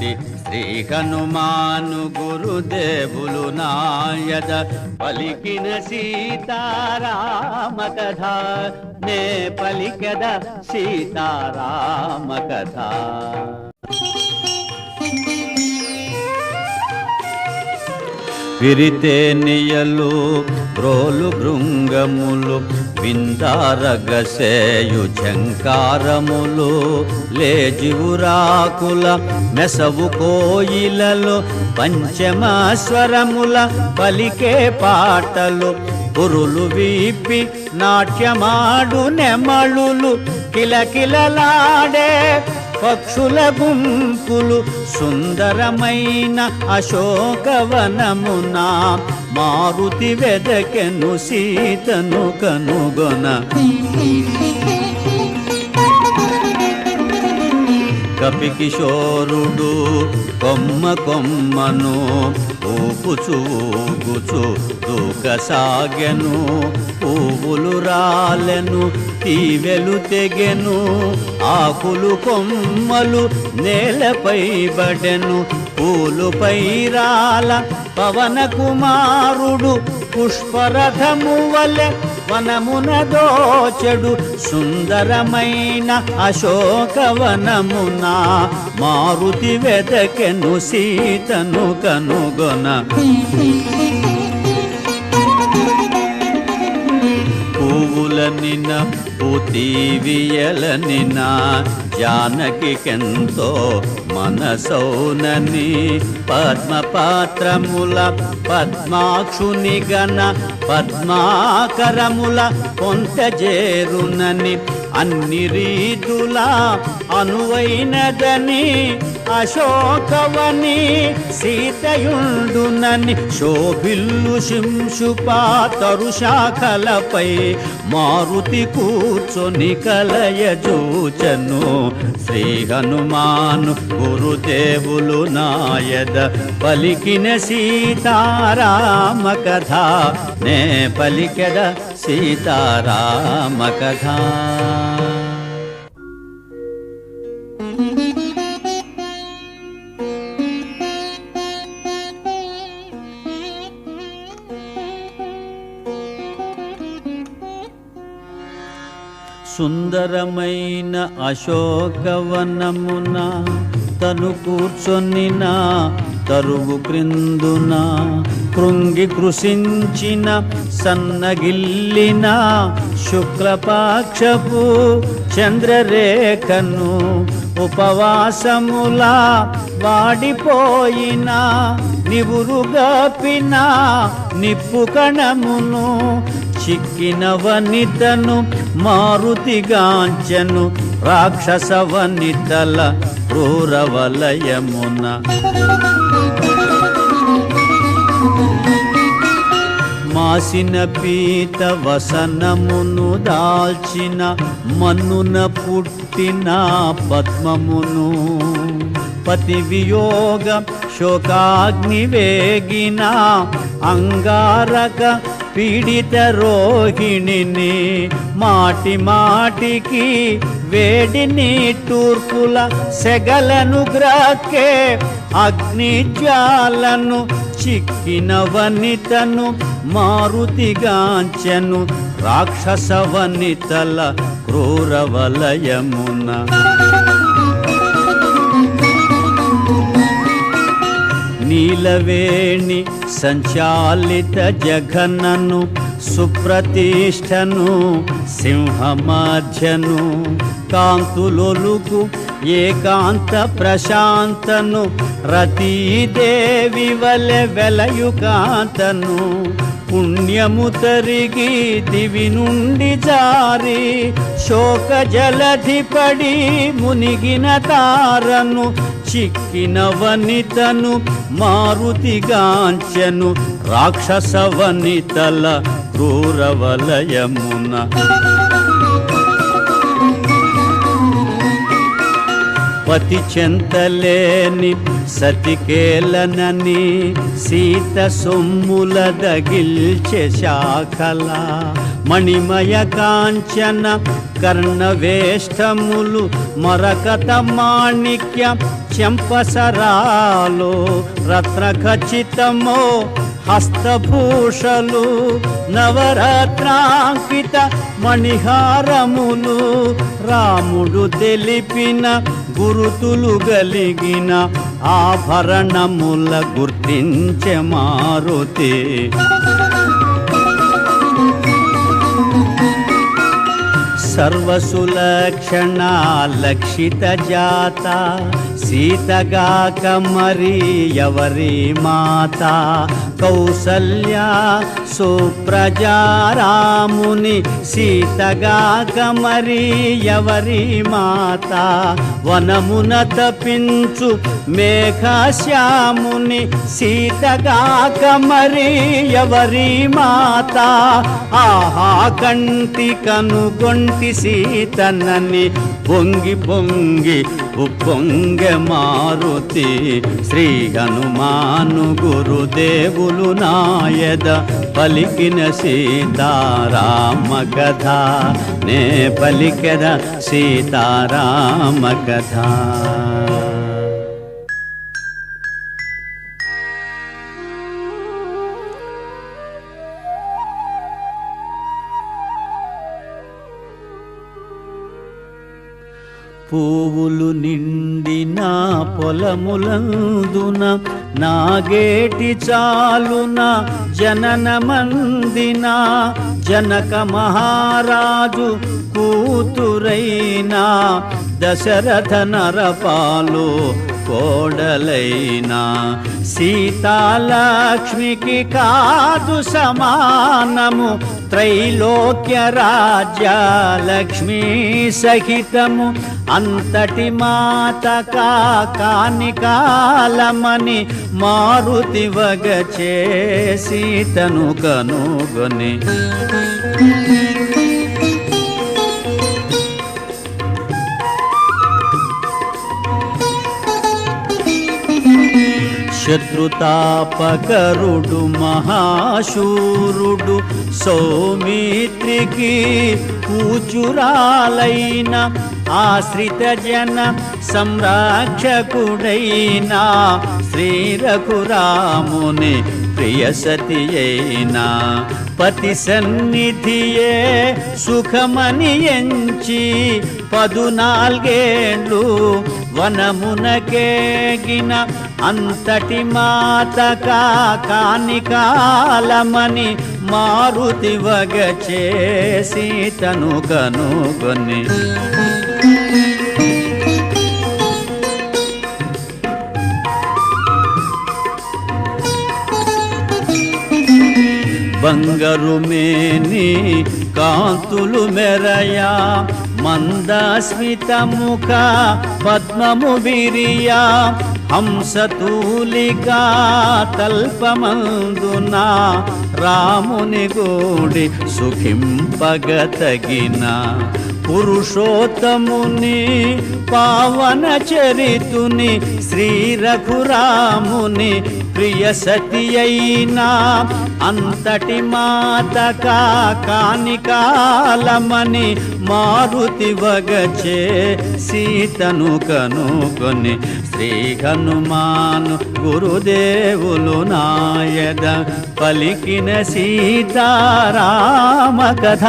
శ్రీ హనుమాను గురుదేవులు నాయద పలికిన సీతారామ కథ నే పలికద సీతారామ కథ. విరితేనియలు బ్రోలు భృంగములు విందారగసేయు ఝంకారములు లేజివురాకుల మెసవు కోయిలలో పంచమస్వరముల పలికే పాటలు పురులు వీపి నాట్యమాడు నెమళులు కిలకిలలాడే పక్షుల గుంపులు సుందరమైన అశోకవనమున మారుతి వెదకెను సీతను కనుగొన. కపికిశోరుడు కొమ్మ కొమ్మను ఊపుచు ఊగుచు దూకసాగెను పువ్వులు రాలెను తీవెలు తెగెను ఆకులు కొమ్మలు నేలపై బడెను పూలుపై రాల పవన కుమారుడు పుష్పరథము వలె వనమున దోచెడు సుందరమైన అశోకవనమున మారుతి వెదకెను సీతను కనుగొన. పువ్వులనిన పూతీవియలనిన జానకికెంతో మనసౌనని పద్మపాత్రముల పద్మాక్షుని గణ పద్మాకరముల పొంతజేరునని అన్ని రీతులా అనువైనదని అశోకవని సీతయుండునని శోభిల్లు శింశుపా తరుశాఖలపై మారుతి కూర్చొని కలయజూచను. శ్రీ హనుమాను గురుదేవులు నాయద పలికిన సీతారామ కథ నే పలికెద సీతారామ కథ. సుందరమైన అశోకవనమున తను కూర్చొనిన తరువు క్రిందున కృంగి కృషించిన సన్నగిల్లిన శుక్లపాక్షపు చంద్రరేఖను ఉపవాసములా వాడిపోయిన నివురుగపిన నిప్పు కణమును చిక్కిన వనితను మారుతిగాంచెను రాక్షస వనితల క్రూరవలయమున. మాసిన పీత వసనమును దాల్చిన మన్నున పుట్టిన పద్మమును పతి వియోగ శోకాగ్ని వేగిన అంగారక పీడిత రోహిణిని మాటి మాటికి వేడిని తూర్పుల సెగలను గ్రాకే అగ్నిజ్వాలను చిక్కిన వనితను మారుతిగాంచెను రాక్షస వనితల క్రూరవలయమున. నీలవేణి సంచాలిత జఘనను సుప్రతిష్టను సింహమాధ్యను కాంతులొలుకు ఏకాంత ప్రశాంతను రతీదేవి వలె వెలయుకాంతను పుణ్యము తరిగి దివి నుండి జారి శోక జలధిపడి మునిగిన తారను చిక్కిన వనితను మారుతిగాంచెను రాక్షస వనితల క్రూరవలయమున. పతి చెంతలేని సతికేలనని సీత సొమ్ముల దగిల్చె శాఖల మణిమయ కాంచన కర్ణవేష్టములు మరకత మాణిక్య చెంపసరాలో రత్నఖచితమో హస్తభూషలు నవరత్నాంకిత మణిహారములు రాముడు తెలిపిన గురుతులు గలిగిన ఆభరణముల గుర్తించె మారుతి సర్వసులక్షణ లక్షిత జాత సీతగాక మరి ఎవరి మాత కౌసల్య సుప్రజారాముని సీతగాక మరి ఎవరి మాత వనమున తపించు మేఘశ్యాముని సీతగాక మరి ఎవరి మాత ఆహా కంటి కనుగొంటి సీతనని పొంగి పొంగి ఉప్పొంగె మారుతి శ్రీ హనుమాను గురుదేవులు నాయద పలికిన సీతారామ కథ నే పలికెద సీతారామ కథ. పువ్వులు నిండిన పొలములందున నాగేటి చాలున జనన మందిన జనక మహారాజు కూతురైనా దశరథ నరపాలు కోడలైనా సీతాలక్ష్మికి కాదు సమానము త్రైలోక్య రాజ్య లక్ష్మీ సహితము అంతటి మాత కాని కాలమని మారుతి వగచే సీతను కనుగొని శత్రుతాపకరుడు మహాశూరుడు సౌమిత్రికి కూచురాలైన ఆశ్రిత జన సంరక్షకుడైన శ్రీ రఘురాముని ప్రియసతి అయినా పతి సన్నిధియే సుఖమని ఎంచి 14 వనమునకేగిన అంతటి మాత కాని కాలమని మారుతి వగచే సీతను కనుగొని బంగారు మేని కాంతులు మెరయా మందస్మిత ముఖ పద్మము విరియా హంసతూలికా తల్పమందున రాముని గూడి సుఖింపగతగిన పురుషోత్తముని పావన చరితుని శ్రీ రఘురాముని ప్రియ సతి అయినా అంతటి మాత కాని కాలమని మారుతి వగచే సీతను కనుగొని శ్రీ హనుమాను గురుదేవులు నాయద పలికిన సీతారామ కథ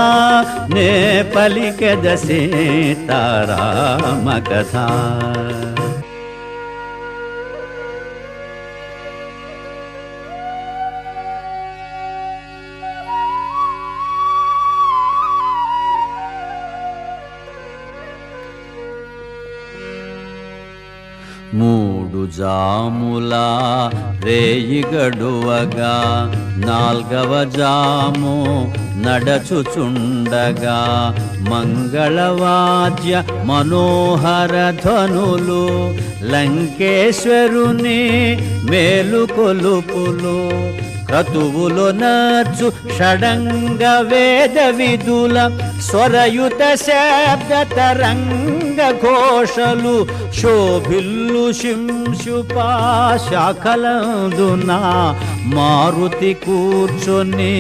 నే పలికెద సీతారామ కథ. మూడు జాముల రేయి గడువగా 4వ జాము నడచుచుండగా మంగళవాద్య మనోహర ధ్వనులు లంకేశ్వరుని మేలుకొలుపులు క్రతువులో నచ్చు షడంగ వేద విధుల స్వరయుత శబ్ద తరంగ ఘోషలు శోభిల్లు శింశుపా శాఖలందున మారుతి కూర్చొని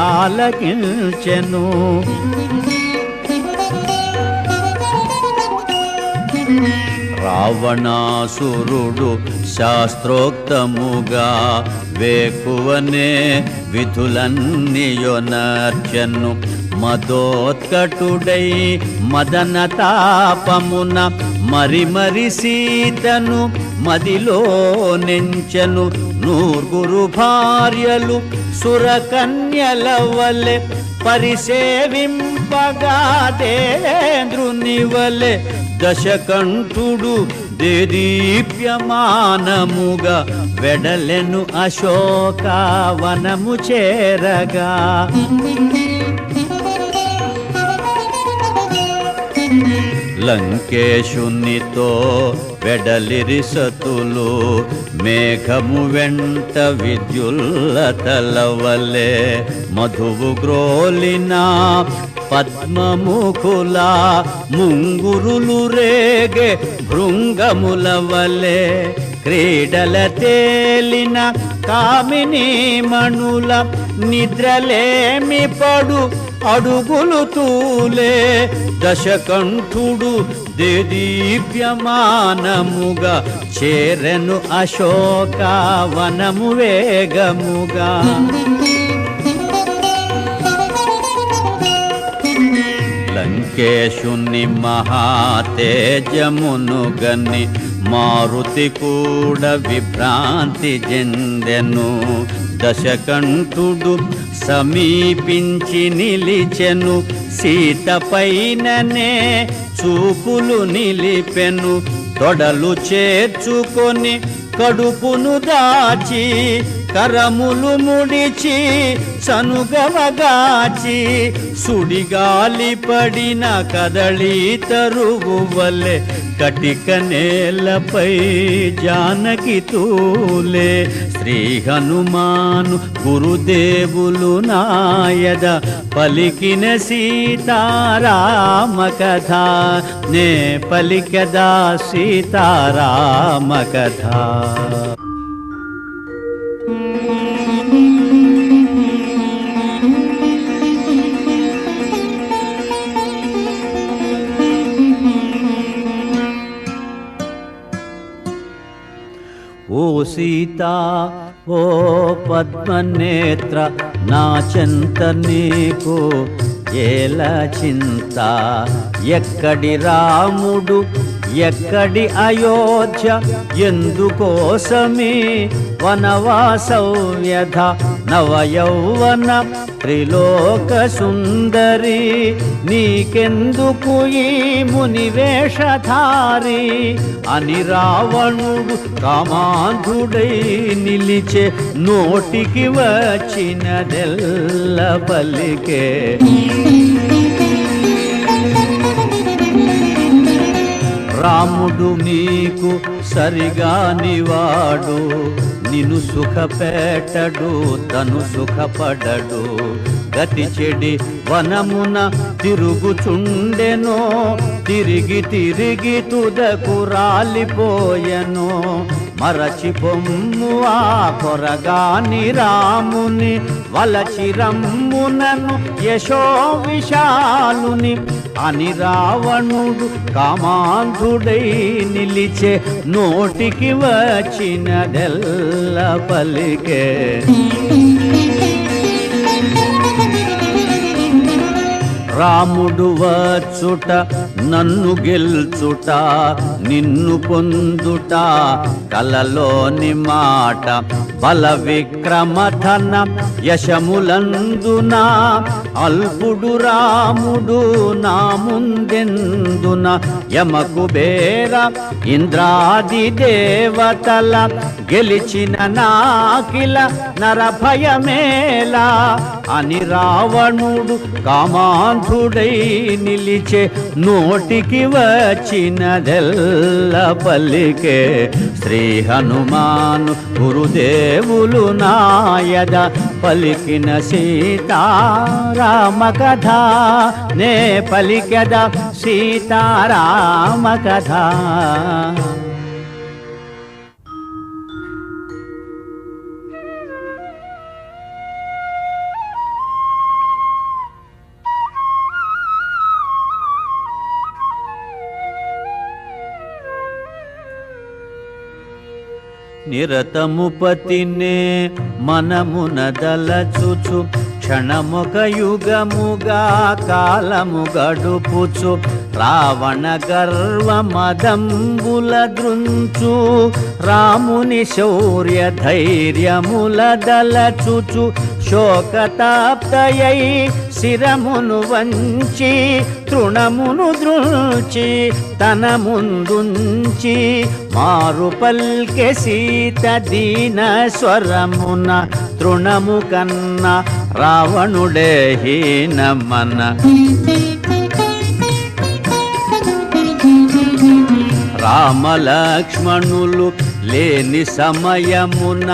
ఆలకించెను. రావణాసురుడు శాస్త్రోక్తముగా వేకువనే విధులన్నీయొనర్చెను. మదోత్కటుడై మదన తాపమున మరి సీతను మదిలో నెంచెను. నూర్గురు భార్యలు సురకన్యల వలె పరిసేవింపగా దేంద్రుని వలె దశకంఠుడు దేదీప్యమానముగా వెడలెను అశోకవనము చేరగా. లంకేశునితో వెడలిరి సతులు మేఘము వెంట విద్యుల్లతల వలె మధువు గ్రోలిన పద్మముఖుల ముంగురులు రేగే భృంగముల వలె క్రీడల తేలిన కామిని మణుల నిద్రలేమి పడు అడుగులు తూలే దశకంఠుడు దేదీప్యమానముగా చేరెను అశోకవనము వేగముగా. లంకేశుని మహాతేజమును గని మారుతి కూడా విభ్రాంతి చెందెను. దశకంఠుడు సమీపించి నిలిచెను. సీత పైననే చూపులు నిలిపెను. తొడలు చేర్చుకొని కడుపును దాచి కరములు ముడిచి సనుగవగాచి సుడిగాలి పడిన కదళీ తరువు వలె కటిక నేలపై జానకి తూలే. శ్రీ హనుమాను గురుదేవులు నాయద పలికిన సీతారామ కథ నే పలికదా సీతారామ కథ. ఓ సీతా ఓ పద్మనేత్ర నా చెంత నీకు ఏల చింత. ఎక్కడి రాముడు ఎక్కడి అయోధ్య ఎందుకోసమే వనవాసవ్యధ. నవయౌవన త్రిలోక సుందరి నీకెందుకు ఈ మునివేషధారి అని రావణుడు కామాంధుడై నిలిచే నోటికి వచ్చినదెల్ల పలికే. రాముడు నీకు సరిగానివాడు నిన్ను సుఖపెట్టడు తను సుఖపడడు. గతి చెడి వనమున తిరుగుచుండెనో తిరిగి తిరిగి తుదకు రాలిపోయెనో. మరచి పొమ్ము ఆ కొరగాని రాముని వలచి రమ్మునను యశో విశాలుని అని రావణుడు కామాంధుడై నిలిచే నోటికి వచ్చినదెల్ల పలికే. రాముడు వచ్చుట నన్ను గెల్చుట నిన్ను పొందుట కలలోని మాట. బల విక్రమధన యశములందున అల్పుడు రాముడు నా ముందెందున. యమకుబేర ఇంద్రాది దేవతల గెలిచిన నాకిల నరభయమేలా అని రావణుడు కామాంధుడై నిలిచే నోటికి వచ్చినదెల్ల పల్లికే శ్రీ హనుమాను గురుదేవులు నాయద పలికిన సీతారామ కథ నే పలికద సీతారామ కథ. నిరతము పతినే మనమున దలచుచు క్షణముక యుగముగా కాలము గడుపుచు రావణ గర్వ మదంబుల దృంచు రాముని శౌర్య ధైర్యముల దలచుచు శోకతాప్తయై శిరమును వంచి తృణమును దృంచి తన ముందుంచి మారు పల్కె సీత దీన స్వరమున తృణము కన్నా రావణుడే హీనమన. రామలక్ష్మణులు లేని సమయమున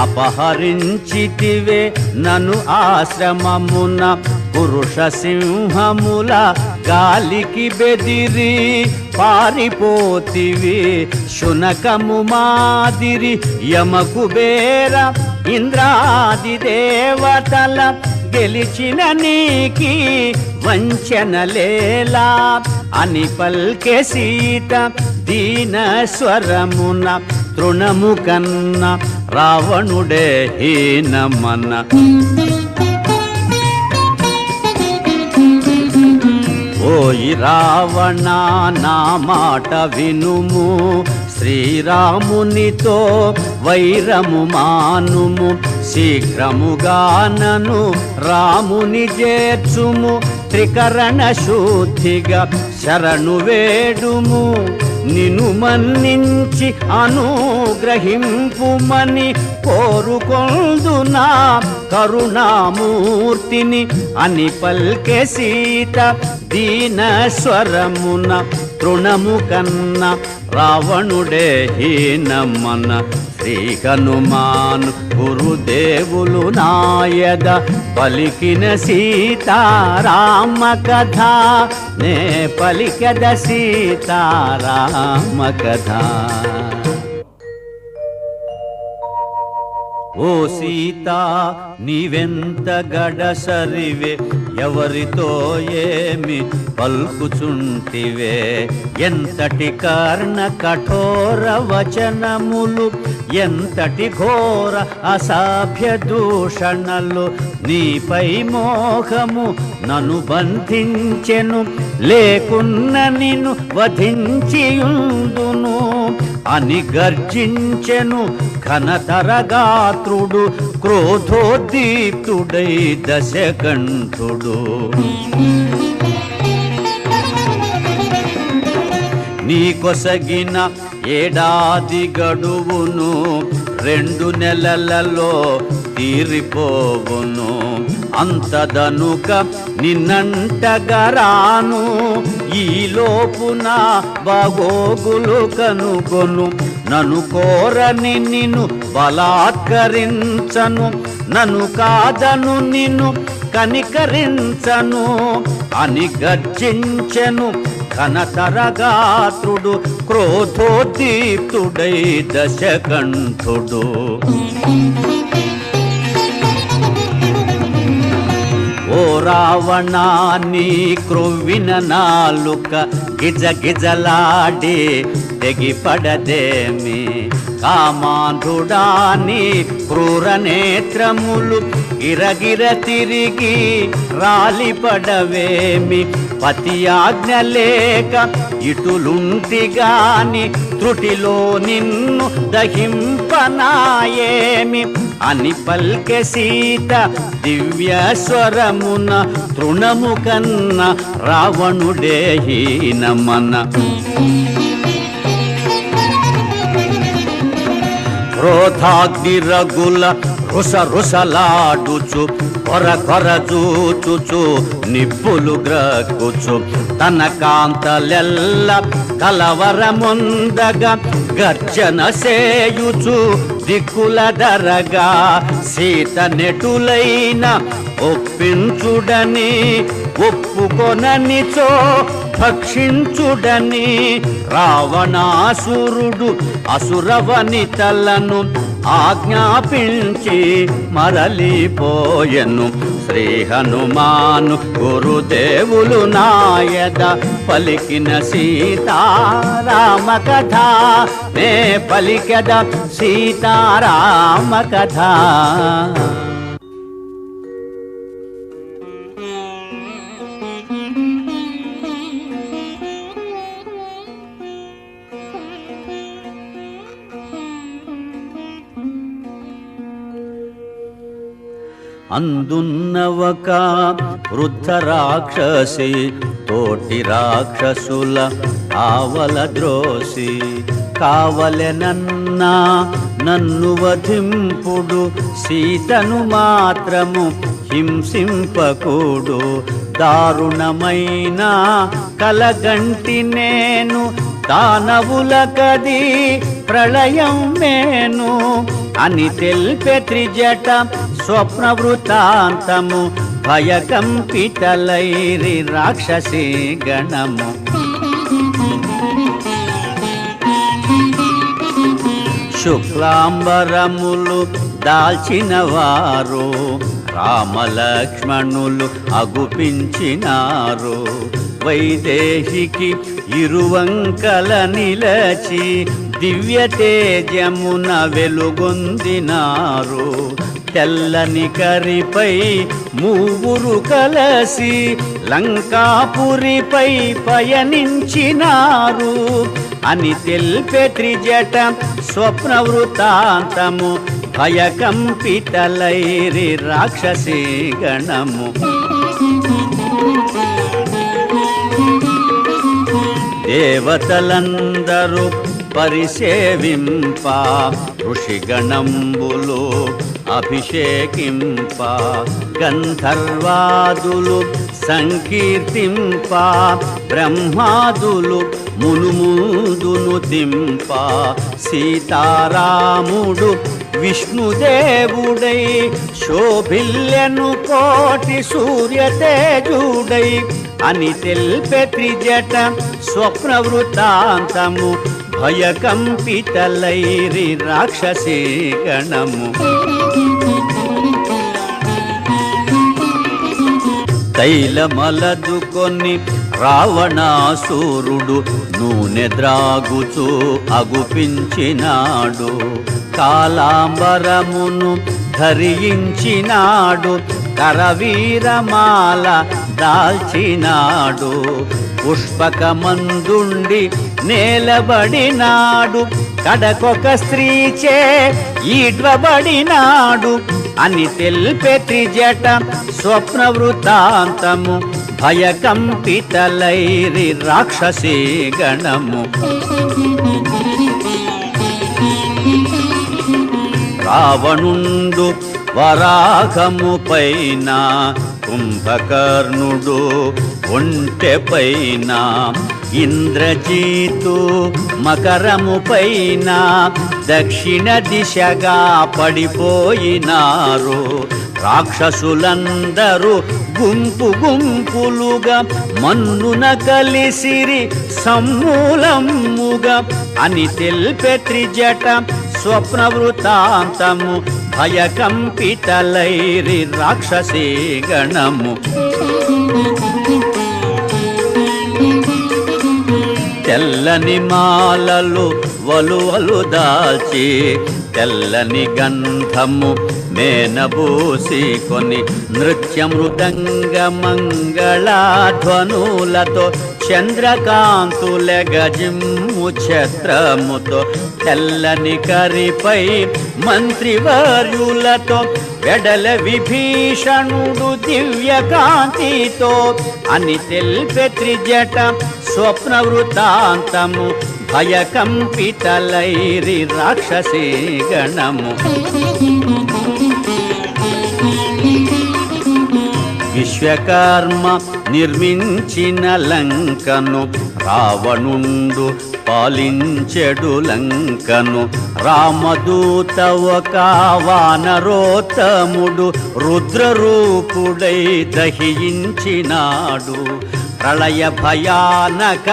అపహరించితివే నను ఆశ్రమమున పురుష సింహముల గాలికి బెదిరి పారిపోతివి శునకము మాదిరి యమకుబేర ఇంద్రాది దేవతల గెలిచిన నీకి వంచనలేలా అని పల్కె సీత దీన స్వరమున తృణము కన్నా రావణుడే హీనమన. ఓయి రావణ నా మాట వినుము శ్రీరామునితో వైరము మానుము శీఘ్రముగా నను రాముని చేర్చుము త్రికరణ శుద్ధిగా శరణు వేడుము నిను మన్నించి అనుగ్రహింపుమని కోరుకొందునా కరుణామూర్తిని అని పల్కె సీత దీన స్వరమున తృణము కన్నా రావణుడే హీనమన. శ్రీ హనుమాను గురుదేవులు నాయద పలికిన సీతారామ కథ నే పలికద సీతారామ కథ. ఓ సీత నీవెంత గడసరివే ఎవరితో ఏమి పల్కుచుంటివే ఎంతటి కర్ణ కఠోర వచనములు ఎంతటి ఘోర అసభ్య దూషణలు నీపై మోహము నన్ను బంధించెను లేకున్న నిన్ను వధించియుందును అని గర్జించెను ఘనతరగాత్రుడు క్రోధోద్దీప్తుడై దశకంఠుడు. నీ కొసగిన ఏడాది గడువును 2 నెలలలో తీరిపోవును అంతదనుక నిన్నంటగరాను ఈ లోపున బాగోగులు కనుగొను నన్ను కోరని నిన్ను బలాత్కరించను నన్ను కాదను నిన్ను కనికరించను అని గర్జించెను ఘనతరగాత్రుడు క్రోధోద్దీప్తుడై దశకంఠుడు. ఓ రావణ నీ క్రొవ్విన నాలుక గిజగిజలాడి తెగిపడదేమి కామాంధుడాని క్రూర నేత్రములు గిరగిర తిరిగి రాలిపడవేమి పతి ఆజ్ఞ లేక ఇటులుంటిగాని త్రుటిలో నిన్ను దహింపనాయేమి అని పల్కె సీత దివ్య స్వరమున తృణము కన్న రావణుడే హీనమన. క్రోధాగ్నిరగుల రుసరుసలాడుచు కొర చూచుచు నిప్పులు గ్రక్కుచు తన కాంతలెల్ల కలవరముందగా గర్జన సేయుచు దిక్కుల దరగా సీత నెటులైన ఒప్పించుడని ఒప్పుకొననిచో భక్షించుడని రావణాసురుడు అసురవనితలను ఆజ్ఞాపించి మరలిపోయెను. శ్రీ హనుమాను గురుదేవులు నాయద పలికిన సీతారామ కథ నే పలికద సీతారామ కథ. అందున్నవక వృద్ధ రాక్షసి తోటి రాక్షసుల ఆవల ద్రోసి కావలెనన్నా నన్ను వధింపుడు సీతను మాత్రము హింసింపకూడు దారుణమైన కలగంటి నేను దానవులకది ప్రళయం మేను అని తెల్పె త్రిజట స్వప్న వృత్తాంతము భయకంపితలైరి రాక్షసీ గణము. శుక్లాంబరములు దాల్చిన వారు రామలక్ష్మణులు అగుపించినారు. వైదేహికి ఇరువంకల నిలచి దివ్య తేజమున వెలుగొందినారు. తెల్లని కరిపై మూవురు కలసి లంకాపురిపై పయనించినారు అని తెల్పె త్రిజట స్వప్న వృత్తాంతము భయకంపితలైరి రాక్షసీ గణము. దేవతలందరూ పరిసేవింప ఋషిగణంబులు అభిషేకింప గంధర్వాదులు సంకీర్తింప బ్రహ్మాదులు మునుముదును తింప సీతారాముడు విష్ణుదేవుడై శోభిల్యను కోటి సూర్యతేజుడై అని తెల్పె త్రిజట స్వప్న వృత్తాంతము భయకంపితలైరి రాక్షసీ గణము. తైలమలదుకొని రావణాసురుడు నూనె ద్రాగుచు అగుపించినాడు. కాలాంబరమును ధరించినాడు. కరవీరమాల దాల్చినాడు. పుష్పకమందుండి నేలబడినాడు. కడకొక స్త్రీచే ఈడ్వబడినాడు అని తెల్పె త్రిజట స్వప్న వృత్తాంతము భయకంపితలైరి రాక్షసీ గణము. రావణుండు వరాహము పైన కుంభకర్ణుడు ఒంటె పైన ఇంద్రజీతు మకరము పైన దక్షిణ దిశగా పడిపోయినారు. రాక్షసులందరూ గుంపు గుంపులుగా మన్నున కలిసిరి సమూలముగా అని తెల్పె త్రిజట స్వప్న వృత్తాంతము భయకంపితలైరి రాక్షసీ గణము. తెల్లని మాలలు వలువలు దాల్చి తెల్లని గంధము మేనబూసి కొని నృత్య మృదంగ మంగళధ్వనులతో చంద్రకాంతుల గజిమ్ము ఛత్రముతో తెల్లని కరిపై మంత్రివర్యులతో వెడల విభీషణుడు దివ్య కాంతితో అని తెల్పె త్రిజట స్వప్న వృత్తాంతము భయకంపితలైరి రాక్షసీ గణము విశ్వకర్మ నిర్మించిన లంకను రావణుండు పాలించెడు లంకను రామదూత ఒక వానరోత్తముడు రుద్రరూపుడై దహించినాడు ప్రళయ భయానక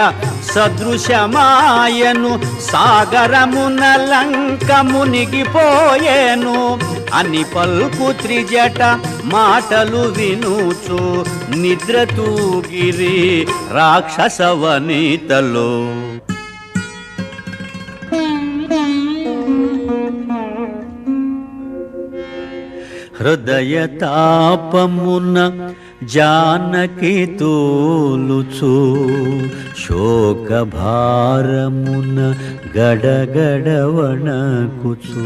సదృశమాయను సాగరమున లంక మునిగిపోయేను అని పల్కు త్రిజట మాటలు వినుచు నిద్ర తూగిరి రాక్షసవనితలో హృదయ తాపమున జానకి తోలుచు శోక భారమున గడగడ వణకుచు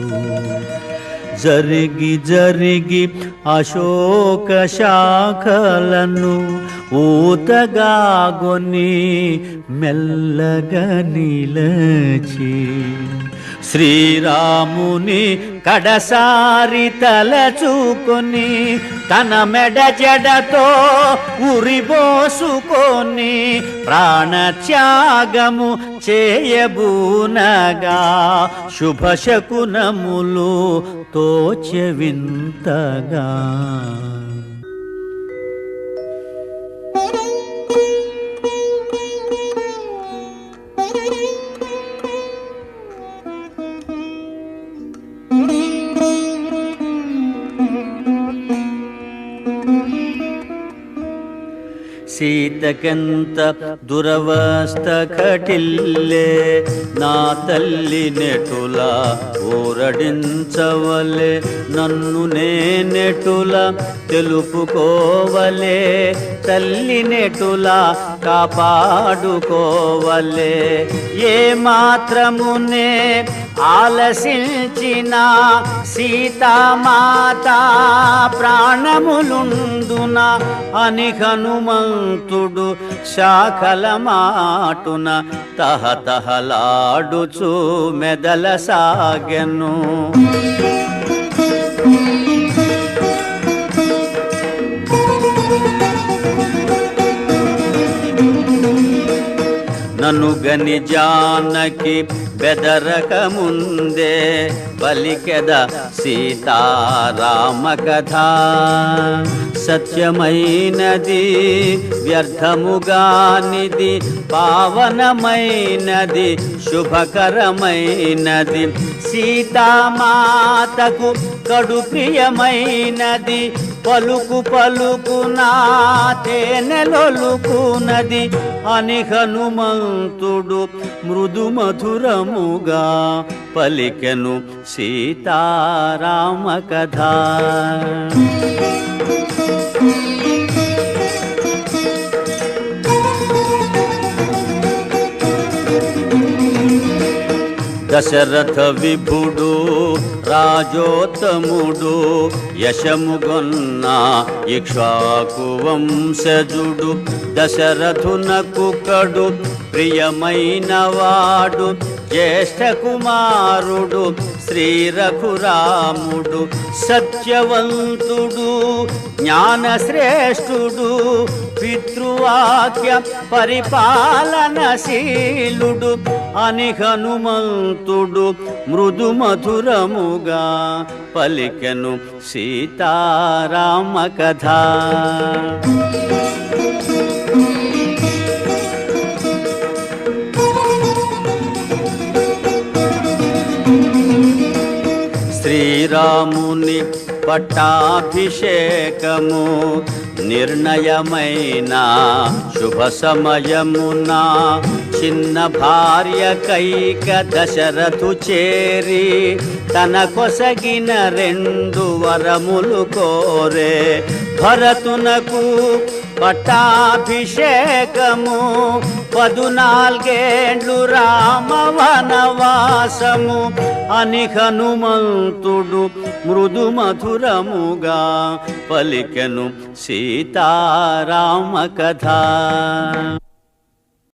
జరిగి జరిగి అశోక శాఖలను ఊతగాగొని మెల్లగా నిలచి శ్రీరాముని కడసారి తలచుకొని తన మెడ జడతో ఉరిబోసుకొని ప్రాణత్యాగము చేయబూనగా శుభశకునములు తోచె వింతగా సీతకెంత దురవస్థ కటిల్లే నా తల్లి నెటులా ఊరడించవలే నన్ను నేనెటులా తెలుపుకోవలే తల్లి నెటులా కాపాడుకోవలే ఏ మాత్రమునే ఆలసించిన సీతామాత ప్రాణములుందున అని హనుమంతుడు శాఖల మాటున తహతహలాడుచు మెదల సాగెను నన్ను గని జానకి బెదరక ముందే పలికెద సీతారామ కథ సత్యమైనది వ్యర్థముగానిది పావనమైనది శుభకరమైనది సీతామాతకు కడు ప్రియమైనది పలుకు పలుకునా తేనెలొలుకునది అని హనుమంతుడు మృదు మధురముగా పలికెను సీతారామ కథ దశరథ విభుడు రాజోత్తముడు యశముగొన్న ఇక్ష్వాకు వంశజుడు దశరథునకు కడు ప్రియమైన వాడు జ్యేష్ఠ కుమారుడు శ్రీ రఘురాముడు సత్యవంతుడు జ్ఞానశ్రేష్ఠుడు పితృవాక్య పరిపాలనశీలుడు అని హనుమంతుడు మృదు మధురముగా పలికెను సీతారామ కథ శ్రీరాముని పట్టాభిషేకము నిర్ణయమైన శుభ సమయమున చిన్న భార్య కైక దశరథు చేరి తన కొసగిన 2 వరములు కోరే భరతునకు పట్టాభిషేకము 14 రామ వనవాసము అని హనుమంతుడు మృదు మధురముగా పలికెను సీతారామ కథ